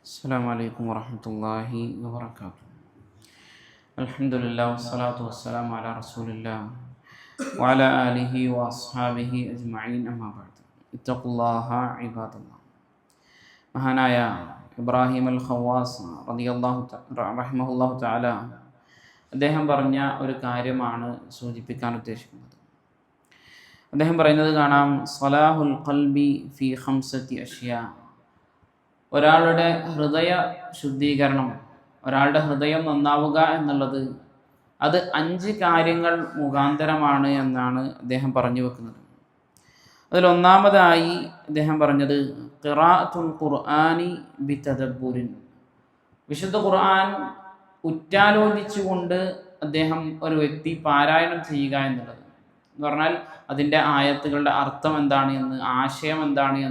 السلام عليكم ورحمة الله وبركاته. الحمد لله والصلاة والسلام على رسول الله وعلى آله وأصحابه أجمعين أما بعد اتقوا الله عباد الله. മഹാനായ ഇബ്രാഹിം അൽ ഖവാസ് റഹിമഹുല്ലാഹു തആല അദ്ദേഹം പറഞ്ഞ ഒരു കാര്യമാണ് സൂചിപ്പിക്കാൻ ഉദ്ദേശിക്കുന്നത്. അദ്ദേഹം പറയുന്നത് കാണാം, സ്വലാഹുൽ ഖൽബി ഫി ഖംസത്തി അഷ്യാ. ഒരാളുടെ ഹൃദയ ശുദ്ധീകരണം, ഒരാളുടെ ഹൃദയം നന്നാവുക എന്നുള്ളത് അത് 5 കാര്യങ്ങൾ മുഖാന്തരമാണ് എന്നാണ് അദ്ദേഹം പറഞ്ഞു വെക്കുന്നത്. അതിലൊന്നാമതായി അദ്ദേഹം പറഞ്ഞത് ഖിറാഅത്തുൽ ഖുർആനി ബിതദബ്ബുരിൻ. വിശുദ്ധ ഖുർആൻ ഉറ്റാലോചിച്ചുകൊണ്ട് ഒരു വ്യക്തി പാരായണം ചെയ്യുക എന്നുള്ളത് എന്ന് പറഞ്ഞാൽ അതിൻ്റെ ആയത്തുകളുടെ അർത്ഥം എന്താണ് എന്ന്, ആശയം എന്താണ്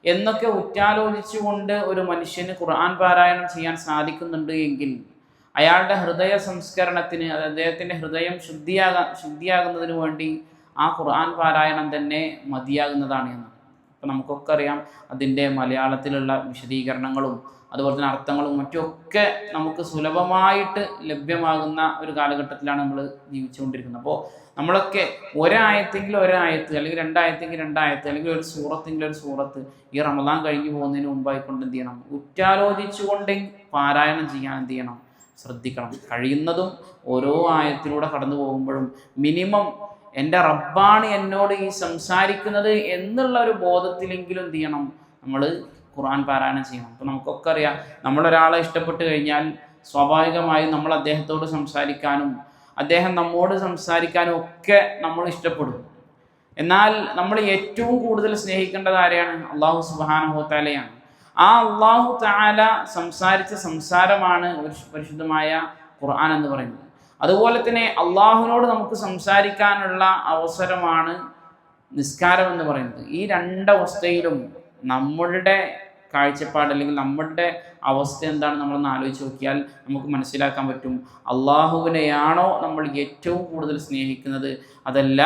എന്നൊക്കെ ഉറ്റാലോചിച്ചുകൊണ്ട് ഒരു മനുഷ്യന് ഖുർആൻ പാരായണം ചെയ്യാൻ സാധിക്കുന്നുണ്ട് എങ്കിൽ അയാളുടെ ഹൃദയ സംസ്കരണത്തിന്, അദ്ദേഹത്തിൻ്റെ ഹൃദയം ശുദ്ധിയാകുന്നതിന് വേണ്ടി ആ ഖുർആൻ പാരായണം തന്നെ മതിയാകുന്നതാണ് എന്ന്. അപ്പോൾ നമുക്കൊക്കെ അറിയാം, അതിൻ്റെ മലയാളത്തിലുള്ള വിശദീകരണങ്ങളും അതുപോലെ തന്നെ അർത്ഥങ്ങളും മറ്റുമൊക്കെ നമുക്ക് സുലഭമായിട്ട് ലഭ്യമാകുന്ന ഒരു കാലഘട്ടത്തിലാണ് നമ്മൾ ജീവിച്ചുകൊണ്ടിരിക്കുന്നത്. അപ്പോൾ നമ്മളൊക്കെ ഒരായത്തെങ്കിലും ഒരായത്ത്, അല്ലെങ്കിൽ രണ്ടായത്തെങ്കിൽ രണ്ടായത്ത്, അല്ലെങ്കിൽ ഒരു സൂറത്തെങ്കിലും ഒരു സൂറത്ത് ഈ റമദാൻ കഴിഞ്ഞു പോകുന്നതിന് മുമ്പായിക്കൊണ്ട് എന്ത് ചെയ്യണം, ഉറ്റാലോചിച്ചുകൊണ്ട് പാരായണം ചെയ്യാൻ എന്ത് ചെയ്യണം, ശ്രദ്ധിക്കണം. കഴിയുന്നതും ഓരോ ആയത്തിലൂടെ കടന്നു പോകുമ്പോഴും മിനിമം എൻ്റെ റബ്ബാണ് എന്നോട് ഈ സംസാരിക്കുന്നത് എന്നുള്ള ഒരു ബോധത്തിലെങ്കിലും എന്ത് ചെയ്യണം, നമ്മൾ ഖുർആൻ പാരായണം ചെയ്യണം. അപ്പോൾ നമുക്കൊക്കെ അറിയാം, നമ്മളൊരാളെ ഇഷ്ടപ്പെട്ട് കഴിഞ്ഞാൽ സ്വാഭാവികമായും നമ്മൾ അദ്ദേഹത്തോട് സംസാരിക്കാനും അദ്ദേഹം നമ്മോട് സംസാരിക്കാനും ഒക്കെ നമ്മൾ ഇഷ്ടപ്പെടും. എന്നാൽ നമ്മൾ ഏറ്റവും കൂടുതൽ സ്നേഹിക്കേണ്ടത് ആരെയാണ്? അള്ളാഹു സുബ്ഹാനഹു വ തആലയാണ്. ആ അള്ളാഹു തആല സംസാരിച്ച സംസാരമാണ് പരിശുദ്ധമായ ഖുർആൻ എന്ന് പറയുന്നത്. അതുപോലെ തന്നെ അള്ളാഹുവിനോട് നമുക്ക് സംസാരിക്കാനുള്ള അവസരമാണ് നിസ്കാരം എന്ന് പറയുന്നത്. ഈ 2 അവസ്ഥയിലും നമ്മളുടെ കാഴ്ചപ്പാട് അല്ലെങ്കിൽ നമ്മളുടെ അവസ്ഥ എന്താണ് നമ്മളൊന്ന് ആലോചിച്ച് നോക്കിയാൽ നമുക്ക് മനസ്സിലാക്കാൻ പറ്റും, അള്ളാഹുവിനെയാണോ നമ്മൾ ഏറ്റവും കൂടുതൽ സ്നേഹിക്കുന്നത്, അതല്ല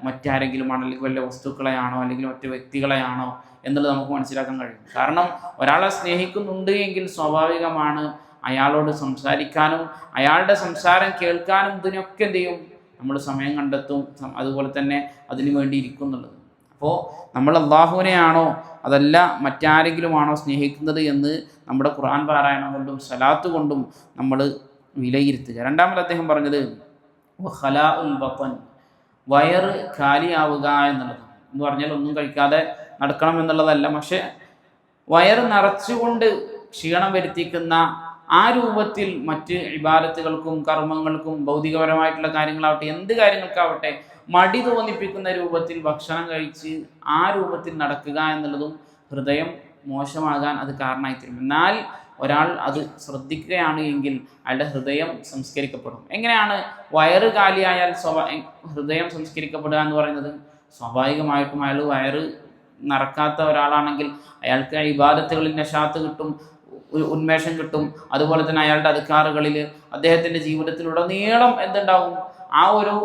മറ്റാരെങ്കിലുമാണോ, അല്ലെങ്കിൽ വല്ല വസ്തുക്കളെയാണോ, അല്ലെങ്കിൽ മറ്റു വ്യക്തികളെയാണോ എന്നുള്ളത് നമുക്ക് മനസ്സിലാക്കാൻ കഴിയും. കാരണം ഒരാളെ സ്നേഹിക്കുന്നുണ്ട് എങ്കിൽ സ്വാഭാവികമാണ് അയാളോട് സംസാരിക്കാനും അയാളുടെ സംസാരം കേൾക്കാനും ഇതിനൊക്കെ എന്ത് ചെയ്യും, നമ്മൾ സമയം കണ്ടെത്തും, അതുപോലെ തന്നെ അതിനു വേണ്ടി ഇരിക്കുന്നുള്ളത്. അപ്പോൾ നമ്മൾ അള്ളാഹുവിനെയാണോ അതല്ല മറ്റാരെങ്കിലുമാണോ സ്നേഹിക്കുന്നത് എന്ന് നമ്മുടെ ഖുർആൻ പാരായണം കൊണ്ടും സലാത്ത് കൊണ്ടും നമ്മൾ വിലയിരുത്തുക. രണ്ടാമത് അദ്ദേഹം പറഞ്ഞത് ഖലാഉൽ ബത്ൻ, വയറ് കാലിയാവുക എന്നുള്ളത്. എന്ന് പറഞ്ഞാൽ ഒന്നും കഴിക്കാതെ നടക്കണം എന്നുള്ളതല്ല, പക്ഷെ വയറ് നിറച്ചുകൊണ്ട് ക്ഷീണം വരുത്തിക്കുന്ന ആ രൂപത്തിൽ മറ്റ് ഇബാദത്തുകൾക്കും കർമ്മങ്ങൾക്കും ഭൗതികപരമായിട്ടുള്ള കാര്യങ്ങളാവട്ടെ, എന്ത് കാര്യങ്ങൾക്കാവട്ടെ, മടി തോന്നിപ്പിക്കുന്ന രൂപത്തിൽ ഭക്ഷണം കഴിച്ച് ആ രൂപത്തിൽ നടക്കുക എന്നുള്ളതും ഹൃദയം മോശമാകാൻ അത് കാരണമായിത്തീരും. എന്നാൽ ഒരാൾ അത് ശ്രദ്ധിക്കുകയാണ് എങ്കിൽ അയാളുടെ ഹൃദയം സംസ്കരിക്കപ്പെടും. എങ്ങനെയാണ് വയറ് കാലിയായാൽ ഹൃദയം സംസ്കരിക്കപ്പെടുക എന്ന് പറയുന്നത്? സ്വാഭാവികമായിട്ടും അയാൾ വയറ് നിറക്കാത്ത ഒരാളാണെങ്കിൽ അയാൾക്ക് ഇബാദത്തുകളിൽ നശാത്ത് കിട്ടും, ഉന്മേഷം കിട്ടും. അതുപോലെ തന്നെ അയാളുടെ അദ്കാറുകളിൽ അദ്ദേഹത്തിൻ്റെ ജീവിതത്തിലുടനീളം എന്തുണ്ടാവും, ആ ഒരു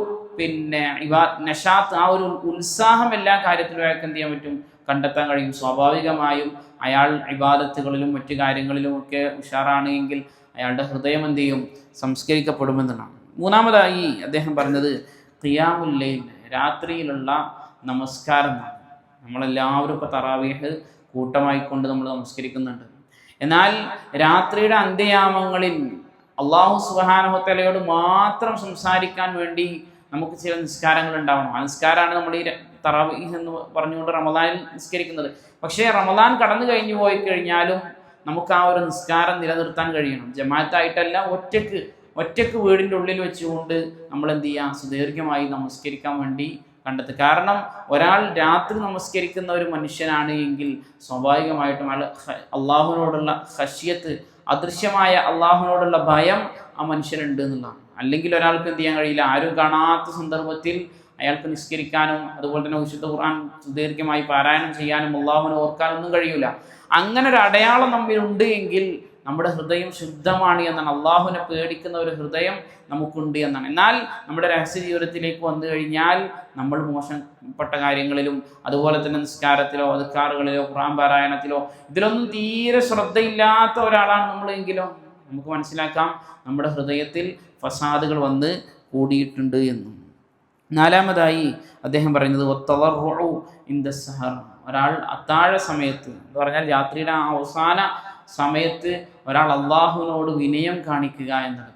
നശാത്ത്, ആ ഒരു ഉത്സാഹം എല്ലാ കാര്യത്തിലും അയാൾക്ക് എന്ത് ചെയ്യാൻ പറ്റും, കണ്ടെത്താൻ കഴിയും. സ്വാഭാവികമായും അയാൾ ഇബാദത്തുകളിലും മറ്റു കാര്യങ്ങളിലും ഒക്കെ ഉഷാറാണ് എങ്കിൽ അയാളുടെ ഹൃദയം എന്ത് ചെയ്യും, സംസ്കരിക്കപ്പെടുമെന്നാണ്. മൂന്നാമതായി അദ്ദേഹം പറഞ്ഞത് ഖിയാമുൽ ലൈൽ, രാത്രിയിലുള്ള നമസ്കാരം. നമ്മളെല്ലാവരും ഇപ്പോൾ തറാവീഹ് കൂട്ടമായിക്കൊണ്ട് നമ്മൾ നമസ്കരിക്കുന്നുണ്ട്. എന്നാൽ രാത്രിയുടെ അന്ത്യയാമങ്ങളിൽ അള്ളാഹു സുബ്ഹാനഹു വ തആലയോട് മാത്രം സംസാരിക്കാൻ വേണ്ടി നമുക്ക് ചില നിസ്കാരങ്ങൾ ഉണ്ടാവണം. ആ നിസ്കാരമാണ് നമ്മൾ ഈ തറാവീഹ് എന്ന് പറഞ്ഞുകൊണ്ട് റമദാനിൽ നിസ്കരിക്കുന്നത്. പക്ഷേ റമദാൻ കടന്നു കഴിഞ്ഞു പോയി കഴിഞ്ഞാലും നമുക്ക് ആ ഒരു നിസ്കാരം നിലനിർത്താൻ കഴിയണം. ജമാഅത്തായിട്ടല്ല, ഒറ്റക്ക് വീടിൻ്റെ ഉള്ളിൽ വെച്ചുകൊണ്ട് നമ്മൾ എന്ത് ചെയ്യുക, സുദീർഘമായി നമസ്കരിക്കാൻ വേണ്ടി കണ്ടെത്തുക. കാരണം ഒരാൾ രാത്രി നമസ്കരിക്കുന്ന ഒരു മനുഷ്യനാണ് എങ്കിൽ സ്വാഭാവികമായിട്ടും അള്ളാഹുവിനോടുള്ള ഖശ്യത്ത്, അദൃശ്യമായ അള്ളാഹുവിനോടുള്ള ഭയം ആ മനുഷ്യനുണ്ട് എന്നുള്ളതാണ്. അല്ലെങ്കിൽ ഒരാൾക്ക് എന്ത് ചെയ്യാൻ കഴിയില്ല, ആരും കാണാത്ത സന്ദർഭത്തിൽ അയാൾക്ക് നിസ്കരിക്കാനും അതുപോലെ തന്നെ വിശുദ്ധ ഖുർആൻ സുദീർഘമായി പാരായണം ചെയ്യാനും അള്ളാഹുവിനെ ഓർക്കാനൊന്നും കഴിയില്ല. അങ്ങനെ ഒരു അടയാളം നമ്മിലുണ്ട് എങ്കിൽ നമ്മുടെ ഹൃദയം ശുദ്ധമാണ് എന്നാണ്. അള്ളാഹുവിനെ പേടിക്കുന്ന ഒരു ഹൃദയം നമുക്കുണ്ട് എന്നാണ്. എന്നാൽ നമ്മുടെ രഹസ്യ ജീവിതത്തിലേക്ക് വന്നു കഴിഞ്ഞാൽ നമ്മൾ മോശപ്പെട്ട കാര്യങ്ങളിലും അതുപോലെ തന്നെ നിസ്കാരത്തിലോ അദ്കാറുകളിലോ ഖുർആൻ പാരായണത്തിലോ ഇതിലൊന്നും തീരെ ശ്രദ്ധയില്ലാത്ത ഒരാളാണ് നമ്മളെങ്കിലോ നമുക്ക് മനസ്സിലാക്കാം നമ്മുടെ ഹൃദയത്തിൽ ഫസാദുകൾ വന്ന് കൂടിയിട്ടുണ്ട് എന്നും. നാലാമതായി അദ്ദേഹം പറയുന്നത് വത്തളർഉ ഇൻദ സഹർ, ഒരാൾ അത്താഴ സമയത്ത് എന്ന് പറഞ്ഞാൽ രാത്രിയുടെ അവസാന സമയത്ത് ഒരാൾ അള്ളാഹുവിനോട് വിനയം കാണിക്കുക എന്നുള്ളത്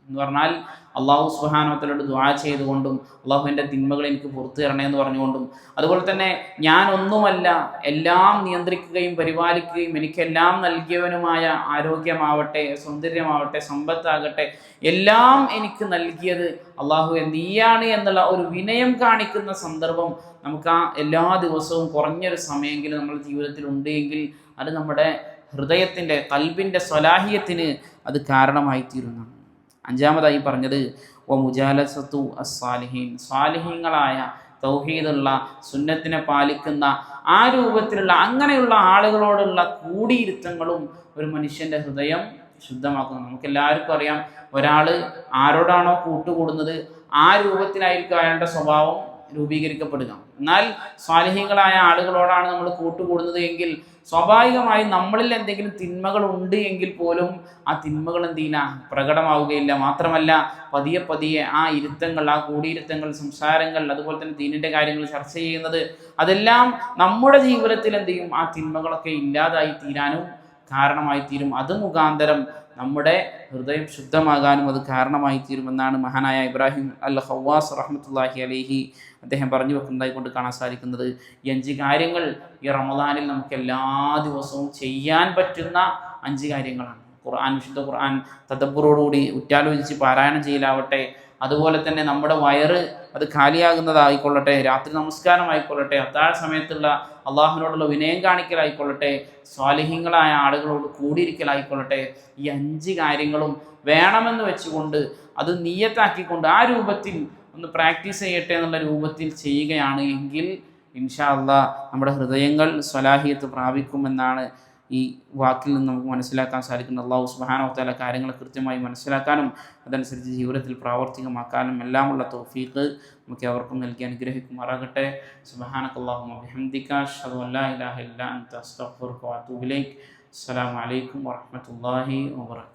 എന്ന് പറഞ്ഞാൽ അള്ളാഹു സുബ്ഹാനഹു വ തആലയോട് ദുആ ചെയ്തുകൊണ്ടും അള്ളാഹുവിൻ്റെ തിന്മകൾ എനിക്ക് പുറത്തു തരണേ എന്ന് പറഞ്ഞുകൊണ്ടും അതുപോലെ തന്നെ ഞാനൊന്നുമല്ല എല്ലാം നിയന്ത്രിക്കുകയും പരിപാലിക്കുകയും എനിക്കെല്ലാം നൽകിയവനുമായ ആരോഗ്യമാവട്ടെ സൗന്ദര്യമാവട്ടെ സമ്പത്താകട്ടെ എല്ലാം എനിക്ക് നൽകിയത് അള്ളാഹുവേ നീയാണ് എന്നുള്ള ഒരു വിനയം കാണിക്കുന്ന സന്ദർഭം നമുക്ക് ആ എല്ലാ ദിവസവും കുറഞ്ഞൊരു സമയമെങ്കിലും നമ്മുടെ ജീവിതത്തിൽ ഉണ്ട് എങ്കിൽ അത് നമ്മുടെ ഹൃദയത്തിൻ്റെ ഖൽബിൻ്റെ സ്വലാഹിയത്തിന് അത് കാരണമായി തീരുന്നു. അഞ്ചാമതായി പറഞ്ഞത് വ മുജാലസത്തു അസ്സാലിഹീൻ, സ്വാലിഹീങ്ങളായ തൗഹീദുള്ള സുന്നത്തിനെ പാലിക്കുന്ന ആ രൂപത്തിലുള്ള അങ്ങനെയുള്ള ആളുകളോടുള്ള കൂടിയിരുത്തങ്ങളും ഒരു മനുഷ്യൻ്റെ ഹൃദയം ശുദ്ധമാക്കുന്നു. നമുക്കെല്ലാവർക്കും അറിയാം ഒരാൾ ആരോടാണോ കൂട്ടുകൂടുന്നത് ആ രൂപത്തിലായിരിക്കും അയാളുടെ സ്വഭാവം രൂപീകരിക്കപ്പെടുക. എന്നാൽ സ്വാലിഹീങ്ങളായ ആളുകളോടാണ് നമ്മൾ കൂട്ടുകൂടുന്നത് എങ്കിൽ സ്വാഭാവികമായും നമ്മളിൽ എന്തെങ്കിലും തിന്മകൾ ഉണ്ട് എങ്കിൽ പോലും ആ തിന്മകൾ എന്തില്ല പ്രകടമാവുകയില്ല. മാത്രമല്ല പതിയെ പതിയെ ആ ഇരുത്തങ്ങൾ, ആ കൂടിയിരുത്തങ്ങൾ, സംസാരങ്ങൾ, അതുപോലെ തന്നെ ദീനിൻ്റെ കാര്യങ്ങൾ ചർച്ച ചെയ്യുന്നത് അതെല്ലാം നമ്മുടെ ജീവിതത്തിൽ എന്ത് ചെയ്യും, ആ തിന്മകളൊക്കെ ഇല്ലാതായി തീരാനും കാരണമായി തീരും. അത് മുഖാന്തരം നമ്മുടെ ഹൃദയം ശുദ്ധമാകാനും അത് കാരണമായി തീരുമെന്നാണ് മഹാനായ ഇബ്രാഹിം അൽ ഖവ്വാസ് റഹ്മത്തുള്ളാഹി അലൈഹി അദ്ദേഹം പറഞ്ഞു വെക്കുന്നതായി കൊണ്ട് കാണാൻ സാധിക്കുന്നത്. ഈ 5 കാര്യങ്ങൾ ഈ റമദാനിൽ നമുക്ക് എല്ലാ ദിവസവും ചെയ്യാൻ പറ്റുന്ന 5 കാര്യങ്ങളാണ്. വിശുദ്ധ ഖുർആൻ തദബ്ബുറോടുകൂടി ഉറ്റാലോചിച്ച് പാരായണം ചെയ്യലാവട്ടെ, അതുപോലെ തന്നെ നമ്മുടെ വയറ് അത് ഖാലിയാകുന്നതായിക്കൊള്ളട്ടെ, രാത്രി നമസ്കാരമായിക്കൊള്ളട്ടെ, അത്താഴ സമയത്തുള്ള അള്ളാഹുവിനോടുള്ള വിനയം കാണിക്കലായിക്കൊള്ളട്ടെ, സ്വാലിഹീങ്ങളായ ആളുകളോട് കൂടിയിരിക്കലായിക്കൊള്ളട്ടെ, ഈ 5 കാര്യങ്ങളും വേണമെന്ന് വെച്ചുകൊണ്ട് അത് നിയ്യത്താക്കിക്കൊണ്ട് ആ രൂപത്തിൽ ഒന്ന് പ്രാക്ടീസ് ചെയ്യട്ടെ എന്നുള്ള രൂപത്തിൽ ചെയ്യുകയാണ് എങ്കിൽ ഇൻഷാ അല്ലാഹ് നമ്മുടെ ഹൃദയങ്ങൾ സ്വലാഹിയത്ത് പ്രാപിക്കുമെന്നാണ് ഈ വാക്കിൽ നിന്ന് നമുക്ക് മനസ്സിലാക്കാൻ സാധിക്കുന്നത്. അല്ലാഹു സുബ്ഹാനഹു വ തആല കാര്യങ്ങൾ കൃത്യമായി മനസ്സിലാക്കാനും അതനുസരിച്ച് ജീവിതത്തിൽ പ്രാവർത്തികമാക്കാനും എല്ലാമുള്ള തൗഫീഖ് നമുക്ക് അവർക്കും നൽകി അനുഗ്രഹിക്കുമാറാകട്ടെ. സുബ്ഹാനകല്ലാഹുമ്മ ബിഹംദിക അഷ്ഹദു അൻ ലാ ഇലാഹ ഇല്ലാ അൻത അസ്തഗ്ഫിറുക വ അത്തൂബു ഇലൈക്. അസ്സലാമു അലൈക്കും വറഹ്മത്തുള്ളാഹി വബറകാതുഹു.